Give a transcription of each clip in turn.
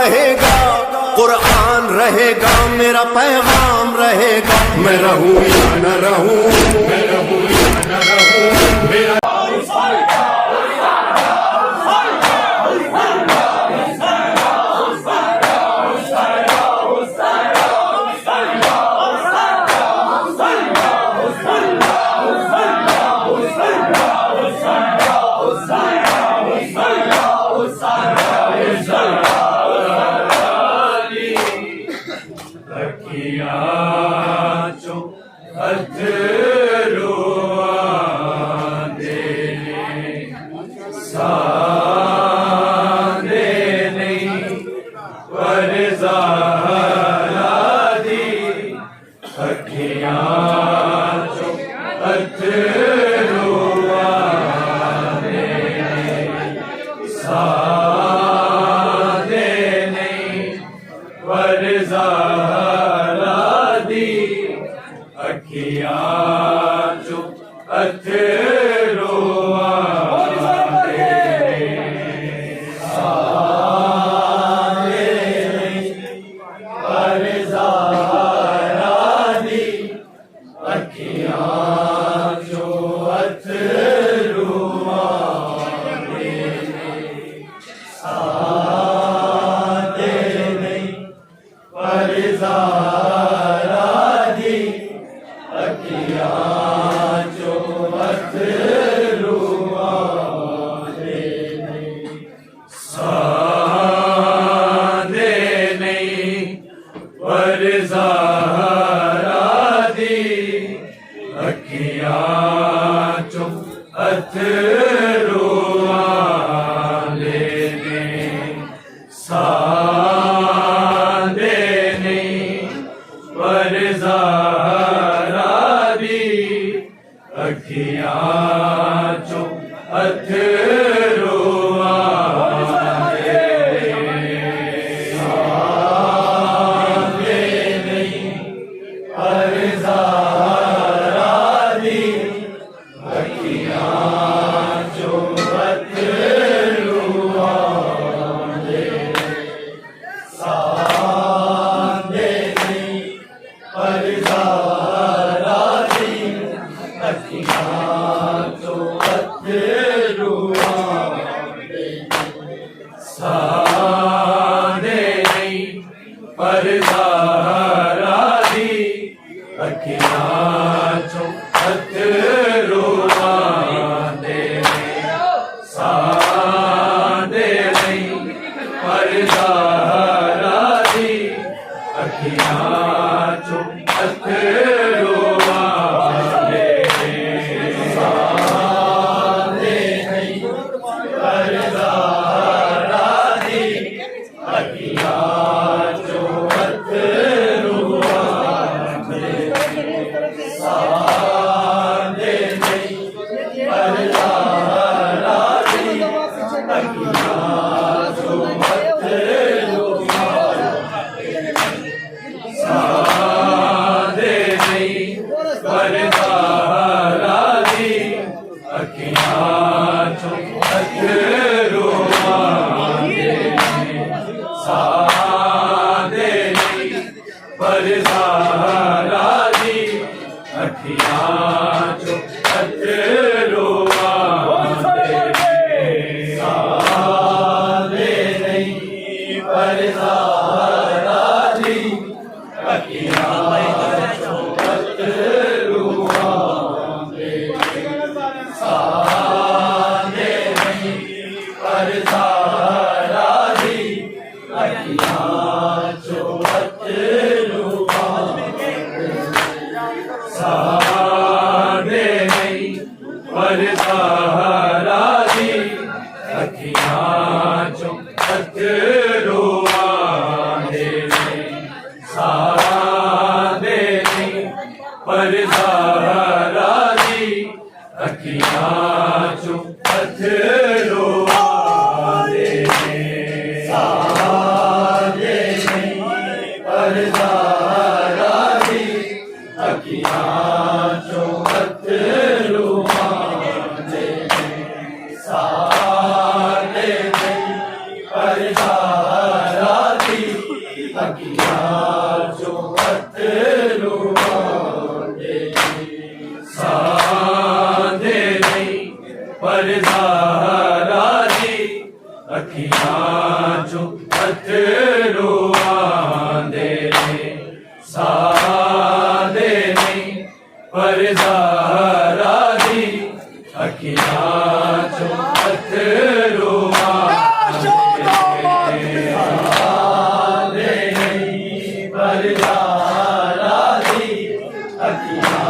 रहेगा, कुरान रहेगा, मेरा पैगाम रहेगा। मैं रहूं या न रहूं, मैं रहूं या न रहूं, मेरा अखियां चो अथरुआ अखियां चो अथरू आंदे सादे नहीं पर ज़हरा दी अखियां चो अथरू आंदे सादे नहीं पर ज़हरा दी अखियां चो अथरू सादे नहीं पर ज़हरा दी अखियां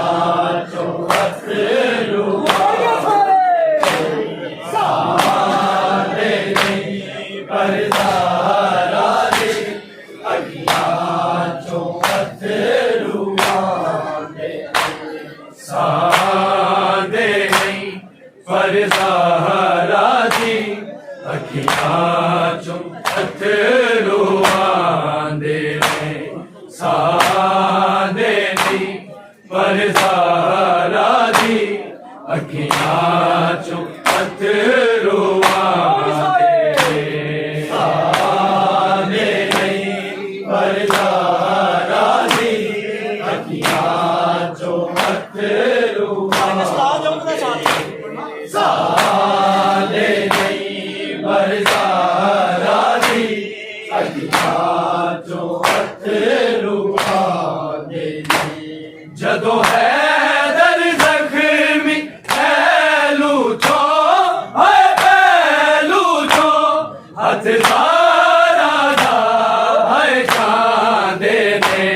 चो अथरू आंदे सादे नहीं पर ज़हरा दी अखियां चो अथरू आंदे सादे नहीं पर ज़हरा दी अखियां चो अथरू सादे नहीं पर ज़हरा दी अखियां चो अथरू आंदे जदों हैदर ज़ख्मी पहलू चो हथ सारा दा है चांदे ने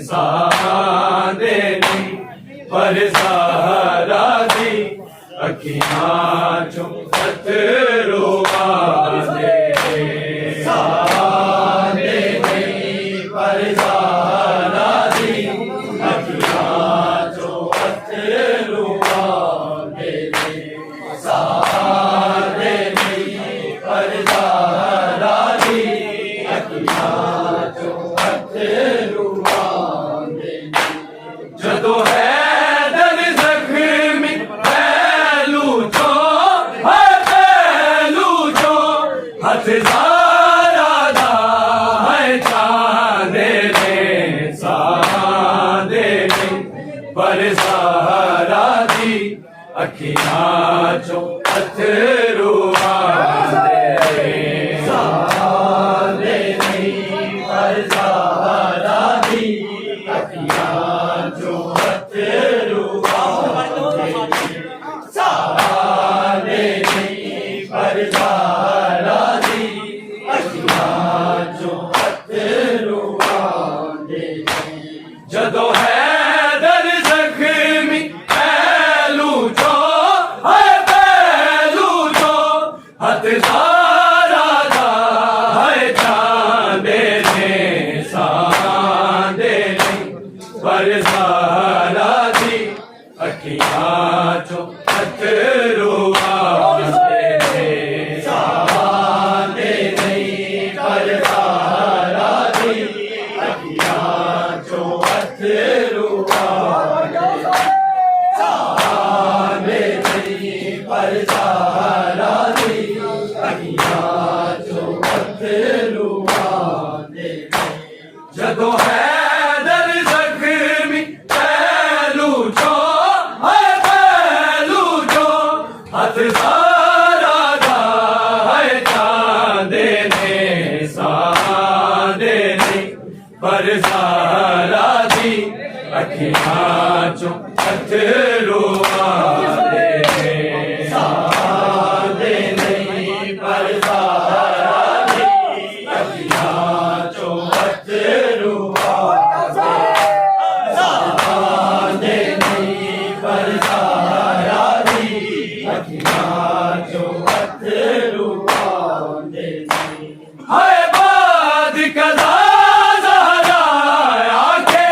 सादे नहीं पर ज़हरा दी अखियां चो अथरू आंदे सादे नहीं पर ज़हरा दी अखियां चो अथरू आंदे सादे नहीं पर ज़हरा दी अखियां चो अथरू आंदे जदों हैदर ज़ख्मी पहलू चो हथ ज़हरा दा है चांदे ने सादे नहीं पर ज़हरा दी अखियां चो अथरू आंदे सादे नहीं पर ज़हरा दी अखियां चो अथरू आंदे सादे नहीं पर ज़हरा दी अखियां चो अथरू आंदे जदों हैदर ज़ख्मी पहलू चो हथ ज़हरा दा है चांदे ने सादे नहीं पर ज़हरा दी अखियां चो अथरू आंदे सादे नहीं पर ज़हरा दी अखियां चो अथरू आंदे सादे नहीं पर ज़हरा दी अखियां चो अथरू आंदे जदों हैदर ज़ख्मी पहलू चो हथ ज़हरा दा है चांदे ने सादे नहीं पर ज़हरा दी अखियां चो अथरू आंदे सादे नहीं पर ज़हरा दी अखियां चो अथरू आंदे सादे नहीं पर ज़हरा दी अखियां चो अथरू आंदे हाय बाद कदा ज़हरा आके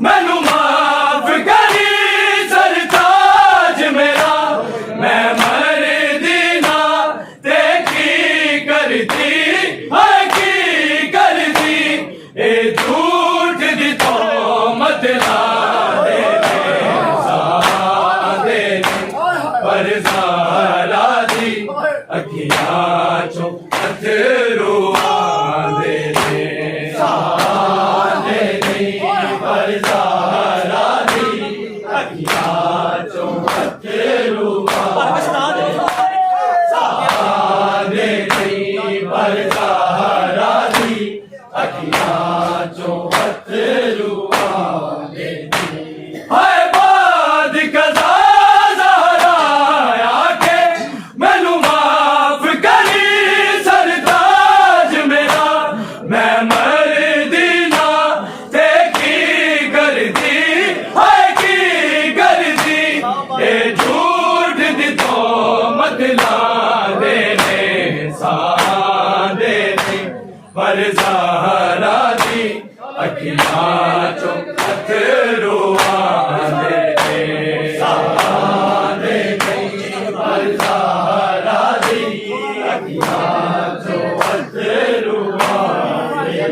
मैनू माफ करी सरताज मेरा मैं मरदी ना ते की करती है की करती ए झूठ दी तोहमत ला दे सादे पर ज़हरा दी अखियां चो अथरू आंदे पर ज़हरा दी अखियां चो अथरू आंदे सादे नहीं पर ज़हरा दी अखियां चो अथरू आंदे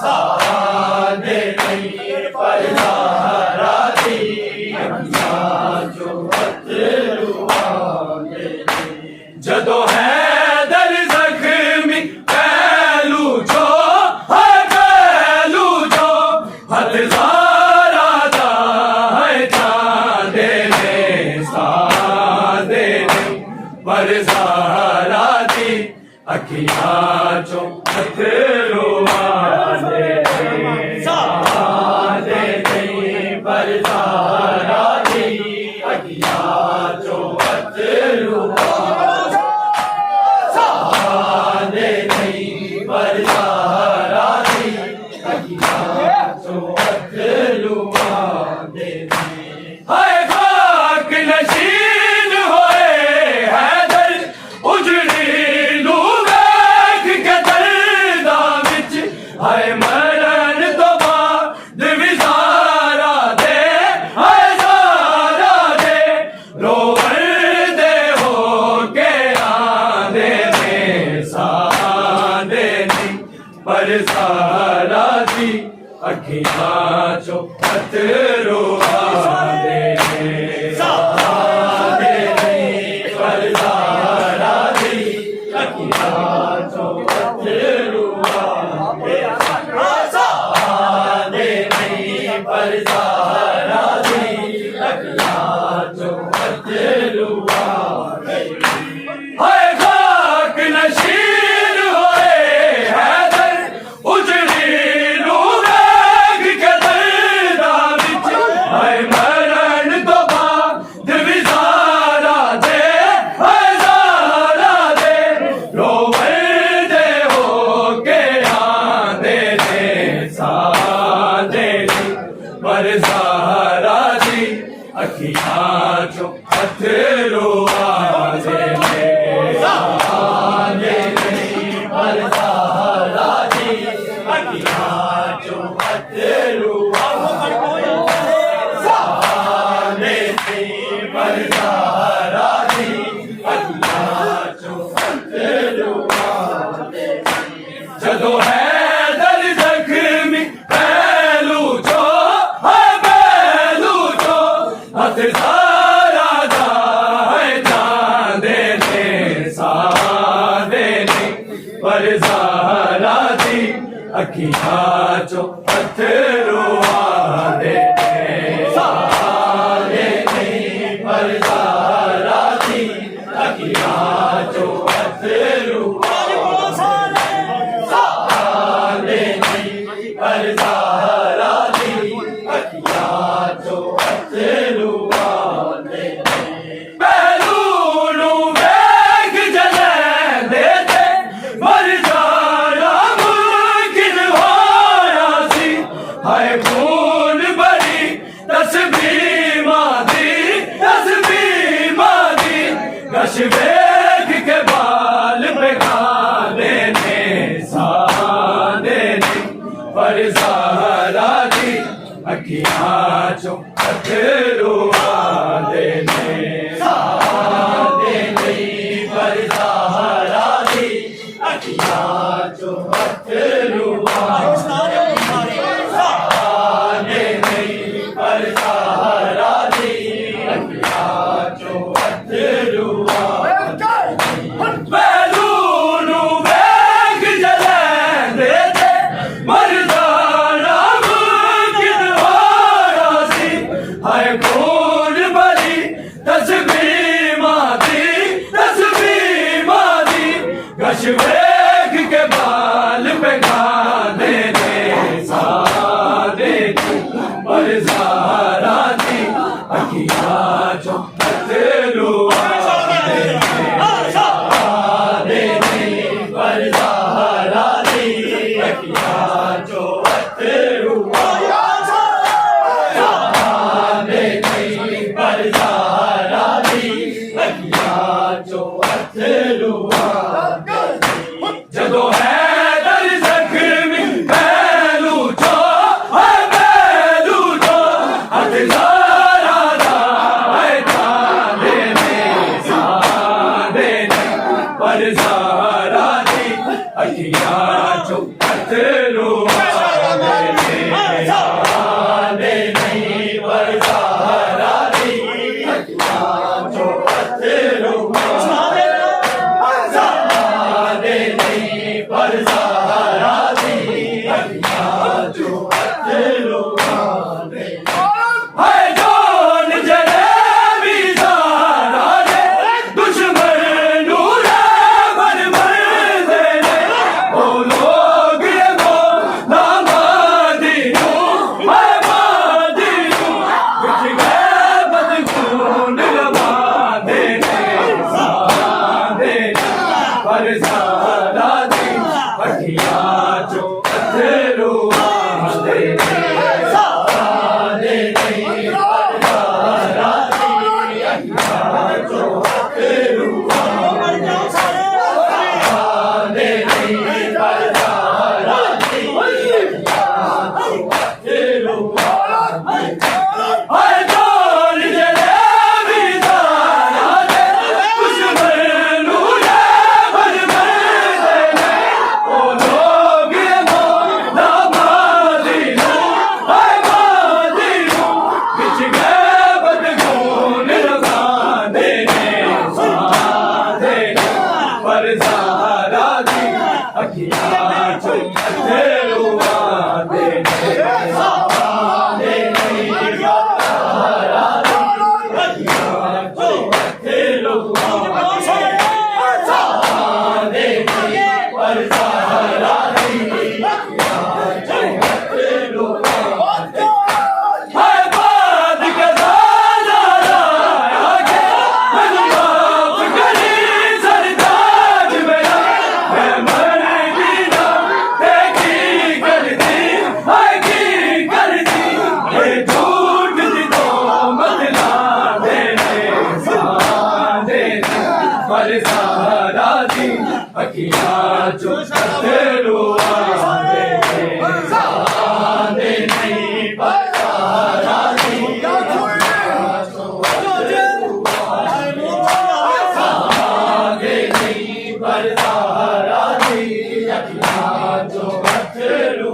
सादे नहीं पर ज़हरा दी अखियां चो अथरू आंदे जदों है पर ज़हरा दी अखियां चो अथरू आंदे सादे नहीं पर ज़हरा दी अखियां चो अथरू सादे नहीं पर ज़हरा दी अखियां चो अथरू आंदे हाय खाक नशीन होए हाय मरण तो बाद विज़ारा दे हाय ज़ारा दे रोवर दे हो के आंदे में सादे नहीं पर ज़हरा दी अखियां चो अथरू आंदे सादे नहीं पर ज़हरा दी अखियां चो अथरू पर ज़हरा दी अखियां चो अथरू आंदे हाय खाक नशीन होए हैदर उजड़ी लूग के दर्दा विच हाय मरण तो बाद विज़ारा दे हाय ज़हरा दे रोवर दे हो के आंदे ने सादे पर ज़हरा दी अखियां चो अथरू आंदे सादे नहीं पर ज़हरा दी अखियां चो अथरू सादे नहीं पर ज़हरा दी अखियां चो अथरू जदों है दर ज़ख्मी पहलू चो ज़हरा दा है चांदे ने सादे नहीं पर ज़हरा दी अखियां चो अथरू आंदे सादे नहीं पर ज़हरा दी अखियां चो अथरू सादे नहीं पर ज़हरा दी अखियां चो अथरू हाय खून बड़ी तस्बीह मादी गश वेख के बाल पे खाने ने सादे नहीं पर ज़हरा दी अखियां चो अथरू आंदे ने सादे नहीं पर ज़हरा दी अखियां चो अथरू आंदे सादे नहीं पर ज़हरा दी अखियां चो अथरू गश वेख के बाल पे गाने ने सादे पर ज़हरा दी अखियां चो अथरू आंदे सादे नहीं पर ज़हरा दी अखियां चो अथरू सादे नहीं पर ज़हरा दी अखियां चो अथरू जदों है दर चो अथरू दे सारे नहीं परदारा दी अखियां चो अथरू सारे नहीं परदारा दी अखियां चो अथरू हाय डोल जले विदारा दे दुश्मन नूरे भर भर दे ओ लोग ना मादिनो हाय मादिनो बिछ गए बदगुन लगाने साधे पर सहारा दी अखियां चो अथरू दे साधे नहीं सहारा दी अखियां चो अथरू साधे नहीं पर सहारा दी अखियां चो अथरू हाय बाद कदा नजारा आके मैनू माफ करी सरताज मेरा मैं मर दी ना ते की करदी हाय की करदी ये झूठ दी तो मत ना देने साधे पर सहारा दी अखियां चो अथरू साधे नहीं पर सहारा दी अखियां चो अथरू साधे नहीं पर सहारा दी अखियां चो अथरू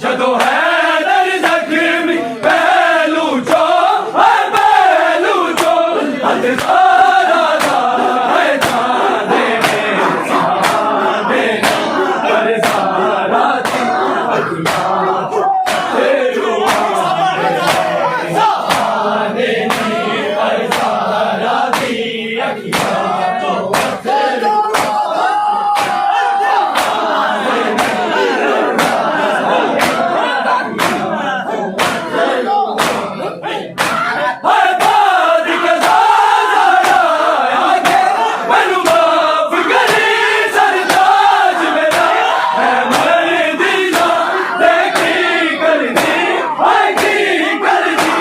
जदों हैदर जख्मी पहलू चो हथ सारा दा है साधे पर सहारा दी अखियां चो अथरू साधे नहीं पर सहारा दी अखियां चो अथरू हाय बाद कदा नजारा आके मैनू माफ करी सरताज मेरा मैं मर दी ना ते की करदी हाय की करदी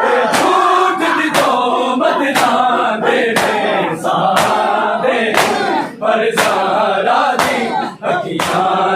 ए झूठ दी तो मत ना देने साधे पर सहारा दी अखियां